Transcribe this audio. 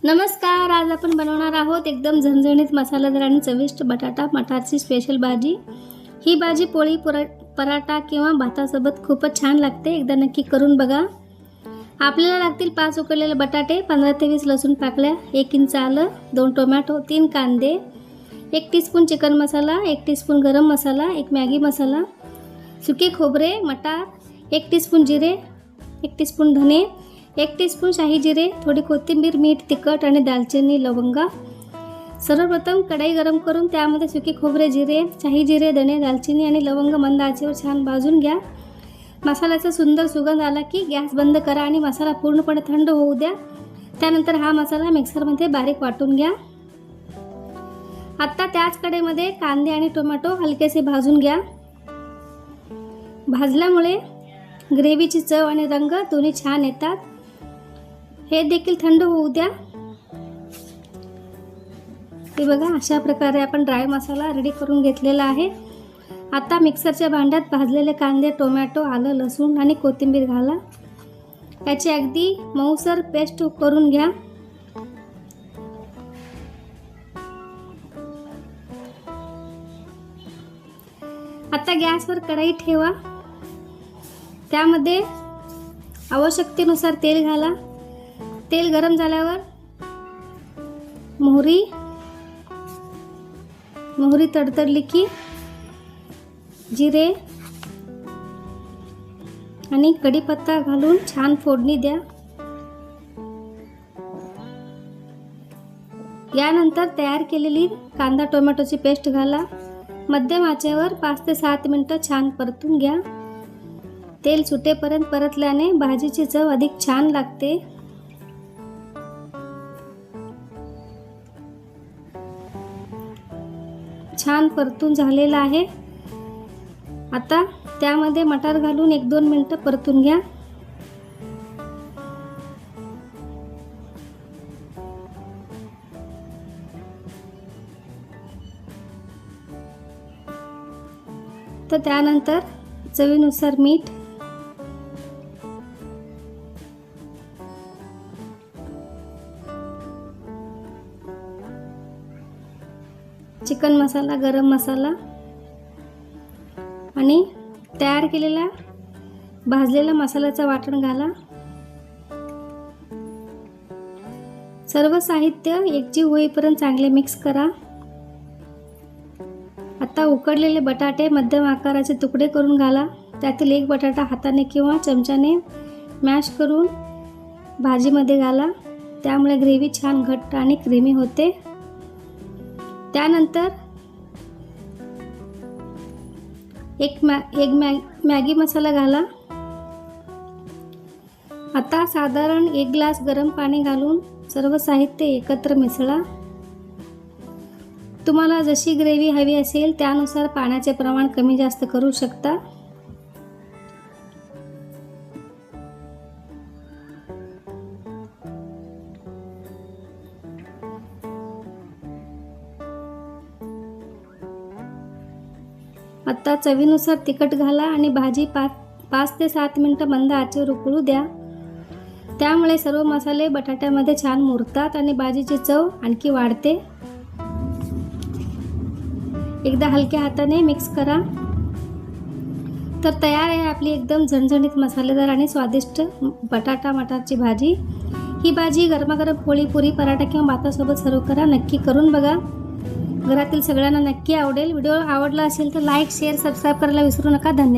नमस्कार, आज आपण बनवणार आहोत एकदम झणझणीत मसालेदार आणि चविष्ट बटाटा मटारची स्पेशल भाजी। ही भाजी पोळी पराठा किंवा भातासोबत खूपच छान लागते। एकदा नक्की करून बघा। आपल्याला लागतील 5 उकडलेले बटाटे, 15 ते 20 लसूण पाकळ्या, 1 इंच आलं, 2 टोमॅटो, 3 कांदे, 1 टीस्पून चिकन मसाला, 1 टीस्पून गरम मसाला, 1 मॅगी मसाला, सुके खोबरे, मटार, 1 टीस्पून जिरे, 1 टीस्पून धने, 1 टीस्पून शाही जिरे, थोडी कोथिंबीर, मीठ, तिखट आणि दालचिनी, लवंगा। सर्वप्रथम कढई गरम करून त्यामध्ये सुके खोबरे, जिरे, शाही जिरे, धने, दालचिनी आणि लवंग मंद आचेवर छान भाजून घ्या। मसाल्याचा सुंदर सुगंध आला की गॅस बंद करा आणि मसाला पूर्णपणे थंड होऊ द्या। त्यानंतर हा मसाला मिक्सरमध्ये बारीक वाटून घ्या। आता त्याच कढईमध्ये कांदे आणि टोमॅटो हलकेसे भाजून घ्या। भाजल्यामुळे ग्रेव्हीची चव आणि रंग दोन्ही छान येतात। हे देखील थंड होऊ द्या। हे बघा, अशा प्रकारे आपण ड्राय मसाला रेडी करून घेतलेला आहे। आता मिक्सरच्या भांड्यात भाजलेले कांदे, टोमॅटो, आलं, लसूण आणि कोथिंबीर घाला। याची अगदी मऊसर पेस्ट करून घ्या। आता गॅसवर कढई ठेवा। त्यामध्ये आवश्यकतेनुसार तेल घाला। तेल गरम झाल्यावर मोहरी तडतडली की जिरे आणि कढीपत्ता घालून छान फोडणी द्या। यानंतर तयार केलेली कांदा टोमॅटोची पेस्ट घाला। मध्यम आचेवर 5 ते 7 मिनिटे छान परतून घ्या। तेल सुटेपर्यंत परतल्याने भाजीची चव अधिक छान लागते। छान परतून झालेला आहे। आता त्यामध्ये मटार घालून 1-2 मिनिटे परतून घ्या। तर त्यानंतर चवीनुसार मीठ, चिकन मसाला, गरम मसाला आणि तयार केलेला भाजलेला मसाल्याचा वाटण घाला। सर्व साहित्य एकजीव होईपर्यंत चांगले मिक्स करा। आता उकडलेले बटाटे मध्यम आकाराचे तुकडे करून घाला। त्यातील एक बटाटा हाताने किंवा चमच्याने मॅश करून भाजीमध्ये घाला। त्यामुळे ग्रेव्ही छान घट्ट आणि क्रीमी होते। त्यानंतर एक मॅगी मसाला घाला। आता साधारण 1 ग्लास गरम पाणी घालून सर्व साहित्य एकत्र मिसळा। तुम्हाला जशी ग्रेव्ही हवी असेल त्यानुसार पाण्याचे प्रमाण कमी जास्त करू शकता। आता चवीनुसार तिखट घाला आणि भाजी 5 ते 7 मिनिटे मंद आचेवर उकळू द्या। त्यामुळे सर्व मसाले बटाट्यामध्ये छान मुरतात आणि भाजीची चव आणखी वाढते। एकदा हलक्या हाताने मिक्स करा। तर तयार आहे आपली एकदम झणझणीत मसालेदार आणि स्वादिष्ट बटाटा मटारची भाजी। ही भाजी गरमागरम पोळी, पुरी, पराठा किंवा भातासोबत सर्व करा। नक्की करून बघा, घरातील सगळ्यांना नक्की आवडेल। व्हिडिओ आवडला असेल तर लाईक, शेअर, सबस्क्राईब करायला विसरू नका। धन्यवाद।